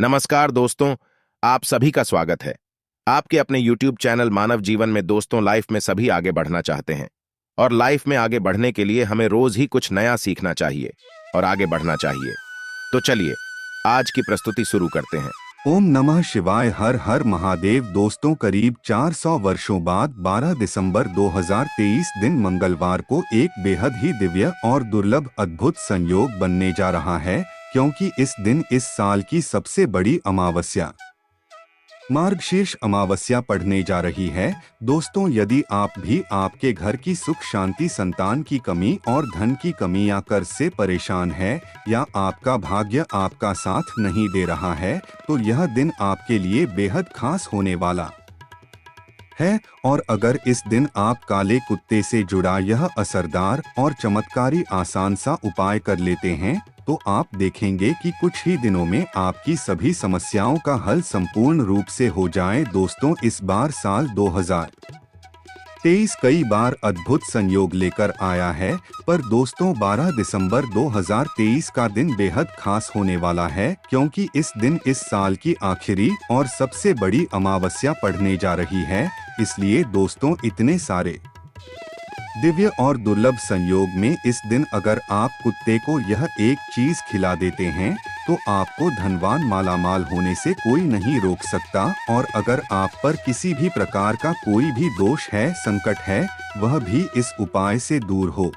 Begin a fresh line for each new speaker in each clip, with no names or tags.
नमस्कार दोस्तों, आप सभी का स्वागत है। आपके अपने YouTube चैनल मानव जीवन में दोस्तों, लाइफ में सभी आगे बढ़ना चाहते हैं और लाइफ में आगे बढ़ने के लिए हमें रोज ही कुछ नया सीखना चाहिए और आगे बढ़ना चाहिए। तो चलिए आज की प्रस्तुति शुरू करते हैं।
ओम नमः शिवाय। हर हर महादेव। दोस्तों, करीब 400 वर्षों बाद 12 दिसंबर 2023 दिन मंगलवार को एक बेहद ही दिव्य और दुर्लभ अद्भुत संयोग बनने जा रहा है, क्योंकि इस दिन इस साल की सबसे बड़ी अमावस्या मार्गशीर्ष अमावस्या पड़ने जा रही है। दोस्तों, यदि आप भी आपके घर की सुख शांति, संतान की कमी और धन की कमी या कर्ज से परेशान है, या आपका भाग्य आपका साथ नहीं दे रहा है, तो यह दिन आपके लिए बेहद खास होने वाला है। और अगर इस दिन आप काले कुत्ते से जुड़ा यह असरदार और चमत्कारी आसान सा उपाय कर लेते हैं, तो आप देखेंगे कि कुछ ही दिनों में आपकी सभी समस्याओं का हल संपूर्ण रूप से हो जाए। दोस्तों, इस बार साल 2023 कई बार अद्भुत संयोग लेकर आया है, पर दोस्तों 12 दिसंबर 2023 का दिन बेहद खास होने वाला है, क्योंकि इस दिन इस साल की आखिरी और सबसे बड़ी अमावस्या पड़ने जा रही है। इसलिए दोस्तों, इतने सारे दिव्य और दुर्लभ संयोग में इस दिन अगर आप कुत्ते को यह एक चीज खिला देते हैं, तो आपको धनवान मालामाल होने से कोई नहीं रोक सकता। और अगर आप पर किसी भी प्रकार का कोई भी दोष है, संकट है, वह भी इस उपाय से दूर हो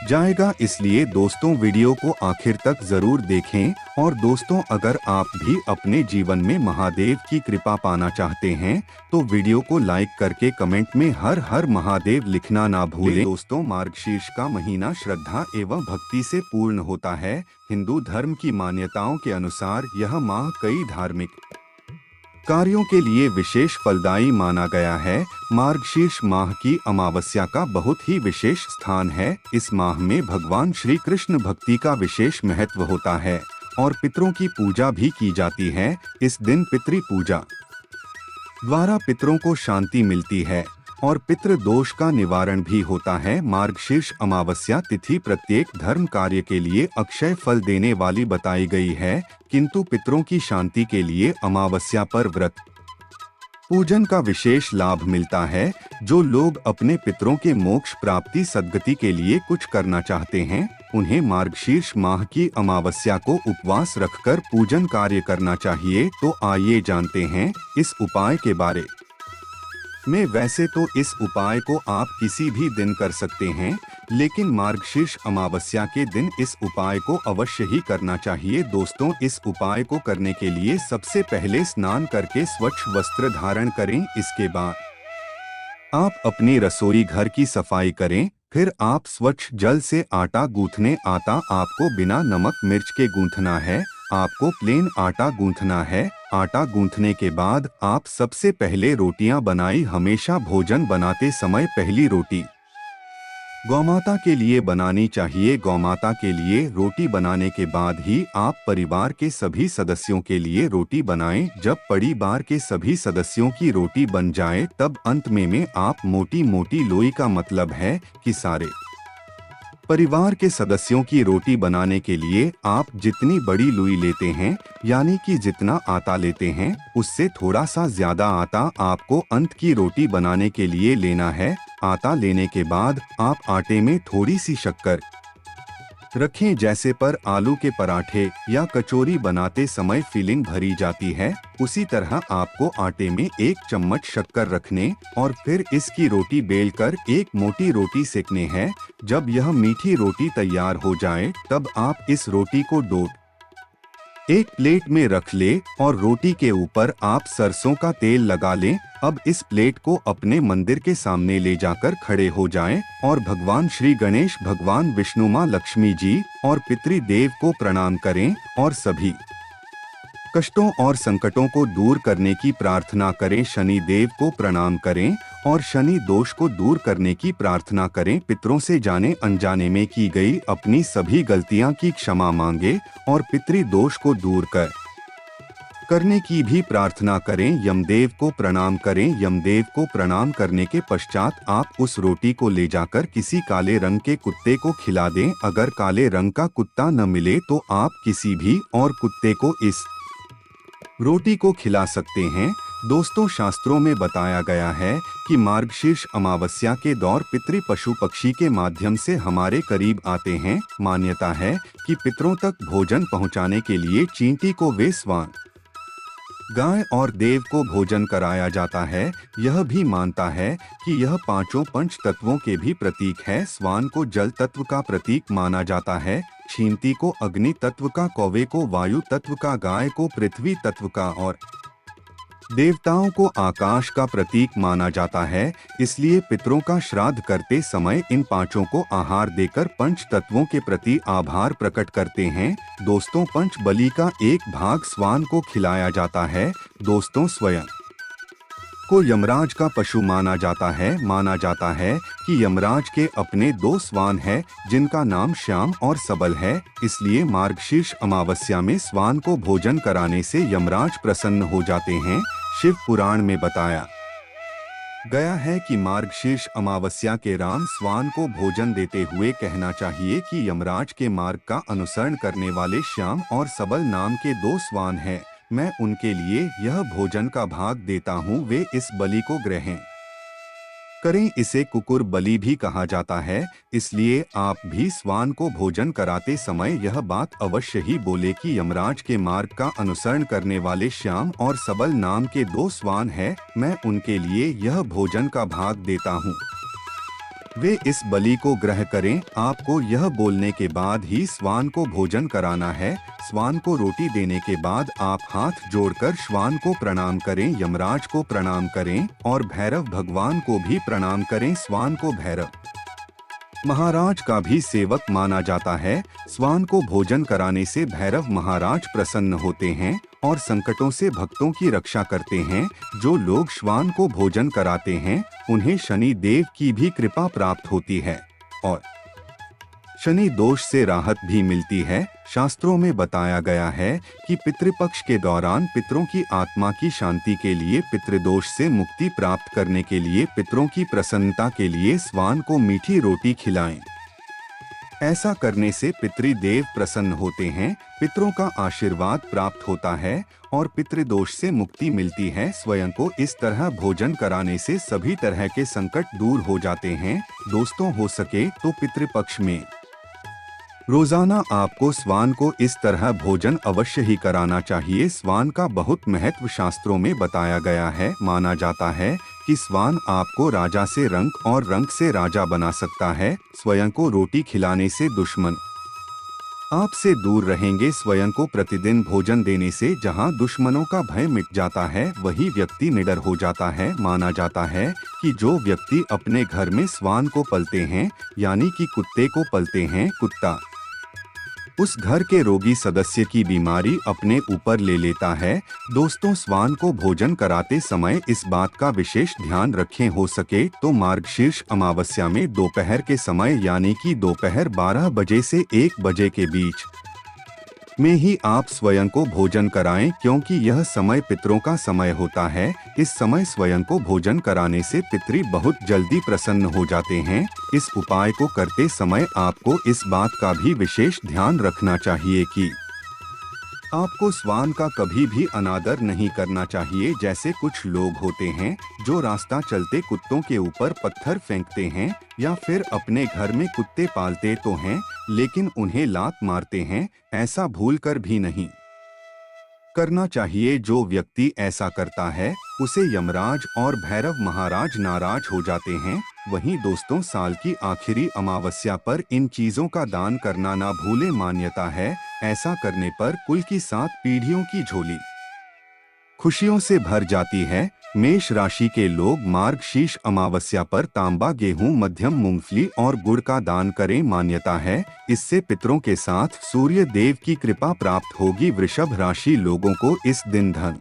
जाएगा। इसलिए दोस्तों, वीडियो को आखिर तक जरूर देखें। और दोस्तों, अगर आप भी अपने जीवन में महादेव की कृपा पाना चाहते हैं, तो वीडियो को लाइक करके कमेंट में हर हर महादेव लिखना ना भूलें। दोस्तों, मार्गशीर्ष का महीना श्रद्धा एवं भक्ति से पूर्ण होता है। हिंदू धर्म की मान्यताओं के अनुसार यह माह कई धार्मिक कार्यों के लिए विशेष फलदायी माना गया है। मार्गशीर्ष माह की अमावस्या का बहुत ही विशेष स्थान है। इस माह में भगवान श्री कृष्ण भक्ति का विशेष महत्व होता है और पितरों की पूजा भी की जाती है। इस दिन पितृ पूजा द्वारा पितरों को शांति मिलती है और पितृ दोष का निवारण भी होता है। मार्गशीर्ष अमावस्या तिथि प्रत्येक धर्म कार्य के लिए अक्षय फल देने वाली बताई गई है, किंतु पितरों की शांति के लिए अमावस्या पर व्रत पूजन का विशेष लाभ मिलता है। जो लोग अपने पितरों के मोक्ष प्राप्ति सद्गति के लिए कुछ करना चाहते हैं, उन्हें मार्गशीर्ष माह की अमावस्या को उपवास रखकर पूजन कार्य करना चाहिए। तो आइए जानते हैं इस उपाय के बारे में। वैसे तो इस उपाय को आप किसी भी दिन कर सकते हैं, लेकिन मार्गशीर्ष अमावस्या के दिन इस उपाय को अवश्य ही करना चाहिए। दोस्तों, इस उपाय को करने के लिए सबसे पहले स्नान करके स्वच्छ वस्त्र धारण करें। इसके बाद आप अपनी रसोई घर की सफाई करें। फिर आप स्वच्छ जल से आटा गूंथने। आटा आपको बिना नमक मिर्च के गूंथना है। आपको प्लेन आटा गूंथना है। आटा गूंथने के बाद आप सबसे पहले रोटियां बनाई। हमेशा भोजन बनाते समय पहली रोटी गौमाता के लिए बनानी चाहिए। गौमाता के लिए रोटी बनाने के बाद ही आप परिवार के सभी सदस्यों के लिए रोटी बनाएं। जब परिवार के सभी सदस्यों की रोटी बन जाए, तब अंत में आप मोटी मोटी लोई का मतलब है कि सारे परिवार के सदस्यों की रोटी बनाने के लिए आप जितनी बड़ी लोई लेते हैं, यानी कि जितना आटा लेते हैं, उससे थोड़ा सा ज्यादा आटा आपको अंत की रोटी बनाने के लिए लेना है। आटा लेने के बाद आप आटे में थोड़ी सी शक्कर रखें। जैसे पर आलू के पराठे या कचौरी बनाते समय फिलिंग भरी जाती है, उसी तरह आपको आटे में 1 चम्मच शक्कर रखने और फिर इसकी रोटी बेलकर एक मोटी रोटी सेकने हैं। जब यह मीठी रोटी तैयार हो जाए, तब आप इस रोटी को डोट एक प्लेट में रख ले और रोटी के ऊपर आप सरसों का तेल लगा लें। अब इस प्लेट को अपने मंदिर के सामने ले जाकर खड़े हो जाएं और भगवान श्री गणेश, भगवान विष्णु, माँ लक्ष्मी जी और पितृदेव को प्रणाम करें और सभी कष्टों और संकटों को दूर करने की प्रार्थना करें। शनि देव को प्रणाम करें और शनि दोष को दूर करने की प्रार्थना करें। पितरों से जाने अनजाने में की गई अपनी सभी गलतियां की क्षमा मांगे और पितृ दोष को दूर करने की भी प्रार्थना करें। यमदेव को प्रणाम करें। यमदेव को प्रणाम करने के पश्चात आप उस रोटी को ले जाकर किसी काले रंग के कुत्ते को खिला दें। अगर काले रंग का कुत्ता न मिले तो आप किसी भी और कुत्ते को इस रोटी को खिला सकते हैं। दोस्तों, शास्त्रों में बताया गया है कि मार्गशीर्ष अमावस्या के दौर पितृ पशु पक्षी के माध्यम से हमारे करीब आते हैं। मान्यता है कि पितरों तक भोजन पहुंचाने के लिए चींटी को वे स्वान, गाय और देव को भोजन कराया जाता है। यह भी मानता है कि यह पांचों पंच तत्वों के भी प्रतीक है। स्वान को जल तत्व का प्रतीक माना जाता है, चींटी को अग्नि तत्व का, कौवे को वायु तत्व का, गाय को पृथ्वी तत्व का और देवताओं को आकाश का प्रतीक माना जाता है। इसलिए पितरों का श्राद्ध करते समय इन पांचों को आहार देकर पंच तत्वों के प्रति आभार प्रकट करते हैं। दोस्तों, पंच बलि का एक भाग स्वान को खिलाया जाता है। दोस्तों, स्वयं को यमराज का पशु माना जाता है। माना जाता है कि यमराज के अपने 2 स्वान हैं, जिनका नाम श्याम और सबल है। इसलिए मार्गशीर्ष अमावस्या में स्वान को भोजन कराने से यमराज प्रसन्न हो जाते हैं। शिव पुराण में बताया गया है कि मार्गशीर्ष अमावस्या के राम स्वान को भोजन देते हुए कहना चाहिए कि यमराज के मार्ग का अनुसरण करने वाले श्याम और सबल नाम के 2 स्वान हैं। मैं उनके लिए यह भोजन का भाग देता हूँ, वे इस बलि को ग्रहण करें। इसे कुकुर बलि भी कहा जाता है। इसलिए आप भी स्वान को भोजन कराते समय यह बात अवश्य ही बोले कि यमराज के मार्ग का अनुसरण करने वाले श्याम और सबल नाम के 2 स्वान हैं, मैं उनके लिए यह भोजन का भाग देता हूँ, वे इस बलि को ग्रहण करें। आपको यह बोलने के बाद ही स्वान को भोजन कराना है। स्वान को रोटी देने के बाद आप हाथ जोड़कर श्वान को प्रणाम करें, यमराज को प्रणाम करें और भैरव भगवान को भी प्रणाम करें। स्वान को भैरव महाराज का भी सेवक माना जाता है। स्वान को भोजन कराने से भैरव महाराज प्रसन्न होते हैं और संकटों से भक्तों की रक्षा करते हैं। जो लोग श्वान को भोजन कराते हैं उन्हें शनि देव की भी कृपा प्राप्त होती है और शनि दोष से राहत भी मिलती है। शास्त्रों में बताया गया है कि पितृपक्ष के दौरान पितरों की आत्मा की शांति के लिए, पितृदोष से मुक्ति प्राप्त करने के लिए, पितरों की प्रसन्नता के लिए स्वान को मीठी रोटी खिलाएं। ऐसा करने से पितृदेव प्रसन्न होते हैं, पितरों का आशीर्वाद प्राप्त होता है और पितृदोष से मुक्ति मिलती है। स्वयं को इस तरह भोजन कराने से सभी तरह के संकट दूर हो जाते हैं। दोस्तों, हो सके तो पितृपक्ष में रोजाना आपको स्वान को इस तरह भोजन अवश्य ही कराना चाहिए। स्वान का बहुत महत्व शास्त्रों में बताया गया है। माना जाता है कि स्वान आपको राजा से रंक और रंक से राजा बना सकता है। स्वयं को रोटी खिलाने से दुश्मन आपसे दूर रहेंगे। स्वयं को प्रतिदिन भोजन देने से जहां दुश्मनों का भय मिट जाता है, वही व्यक्ति निडर हो जाता है। माना जाता है कि जो व्यक्ति अपने घर में स्वान को पलते हैं, यानी कि कुत्ते को पलते हैं, कुत्ता उस घर के रोगी सदस्य की बीमारी अपने ऊपर ले लेता है। दोस्तों, स्वान को भोजन कराते समय इस बात का विशेष ध्यान रखें। हो सके तो मार्गशीर्ष अमावस्या में दोपहर के समय, यानी कि दोपहर 12 बजे से 1 बजे के बीच में ही आप स्वयं को भोजन कराएं, क्योंकि यह समय पितरों का समय होता है। इस समय स्वयं को भोजन कराने से पितृ बहुत जल्दी प्रसन्न हो जाते हैं। इस उपाय को करते समय आपको इस बात का भी विशेष ध्यान रखना चाहिए कि आपको स्वान का कभी भी अनादर नहीं करना चाहिए। जैसे कुछ लोग होते हैं जो रास्ता चलते कुत्तों के ऊपर पत्थर फेंकते हैं, या फिर अपने घर में कुत्ते पालते तो हैं लेकिन उन्हें लात मारते हैं। ऐसा भूलकर भी नहीं करना चाहिए। जो व्यक्ति ऐसा करता है उसे यमराज और भैरव महाराज नाराज हो जाते हैं। वहीं दोस्तों, साल की आखिरी अमावस्या पर इन चीजों का दान करना ना भूले। मान्यता है ऐसा करने पर कुल की 7 पीढ़ियों की झोली खुशियों से भर जाती है। मेष राशि के लोग मार्गशीर्ष अमावस्या पर तांबा, गेहूं, मध्यम मूंगफली और गुड़ का दान करें। मान्यता है इससे पितरों के साथ सूर्य देव की कृपा प्राप्त होगी। वृषभ राशि लोगों को इस दिन धन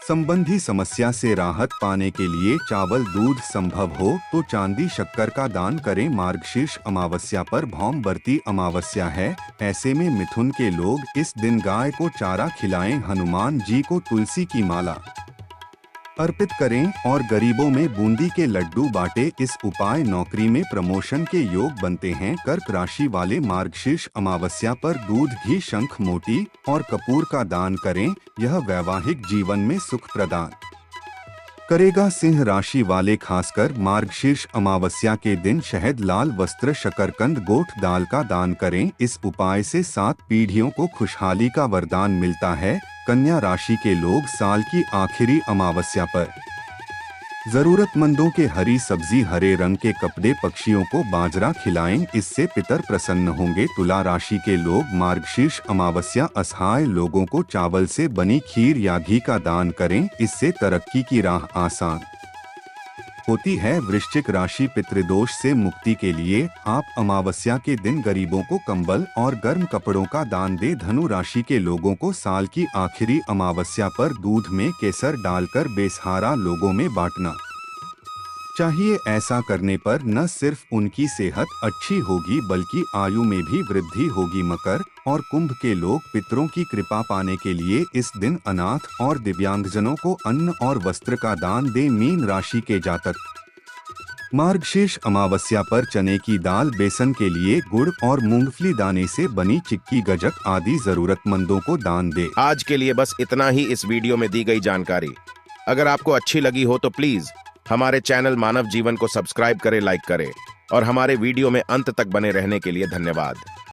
संबंधी समस्या से राहत पाने के लिए चावल, दूध संभव हो तो चांदी, शक्कर का दान करें। मार्गशीर्ष अमावस्या पर भौमबरती अमावस्या है। ऐसे में मिथुन के लोग इस दिन गाय को चारा खिलाएं, हनुमान जी को तुलसी की माला अर्पित करें और गरीबों में बूंदी के लड्डू बांटे। इस उपाय नौकरी में प्रमोशन के योग बनते हैं। कर्क राशि वाले मार्गशीर्ष अमावस्या पर दूध, घी, शंख, मोती और कपूर का दान करें। यह वैवाहिक जीवन में सुख प्रदान करेगा। सिंह राशि वाले खासकर मार्गशीर्ष अमावस्या के दिन शहद, लाल वस्त्र, शकरकंद, गोट दाल का दान करें। इस उपाय से 7 पीढ़ियों को खुशहाली का वरदान मिलता है। कन्या राशि के लोग साल की आखिरी अमावस्या पर जरूरतमंदों के हरी सब्जी, हरे रंग के कपड़े, पक्षियों को बाजरा खिलाएं, इससे पितर प्रसन्न होंगे। तुला राशि के लोग मार्गशीर्ष अमावस्या असहाय लोगों को चावल से बनी खीर या घी का दान करें, इससे तरक्की की राह आसान होती है। वृश्चिक राशि पितृदोष से मुक्ति के लिए आप अमावस्या के दिन गरीबों को कंबल और गर्म कपड़ों का दान दे। धनु राशि के लोगों को साल की आखिरी अमावस्या पर दूध में केसर डालकर बेसहारा लोगों में बांटना चाहिए। ऐसा करने पर न सिर्फ उनकी सेहत अच्छी होगी बल्कि आयु में भी वृद्धि होगी। मकर और कुंभ के लोग पितरों की कृपा पाने के लिए इस दिन अनाथ और दिव्यांगजनों को अन्न और वस्त्र का दान दें। मीन राशि के जातक मार्गशीर्ष अमावस्या पर चने की दाल, बेसन के लिए गुड़ और मूंगफली दाने से बनी चिक्की, गजक आदि जरूरतमंदों को दान दे।
आज के लिए बस इतना ही इस वीडियो में दी गई जानकारी। अगर आपको अच्छी लगी हो तो प्लीज हमारे चैनल मानव जीवन को सब्सक्राइब करें, लाइक करें और हमारे वीडियो में अंत तक बने रहने के लिए धन्यवाद।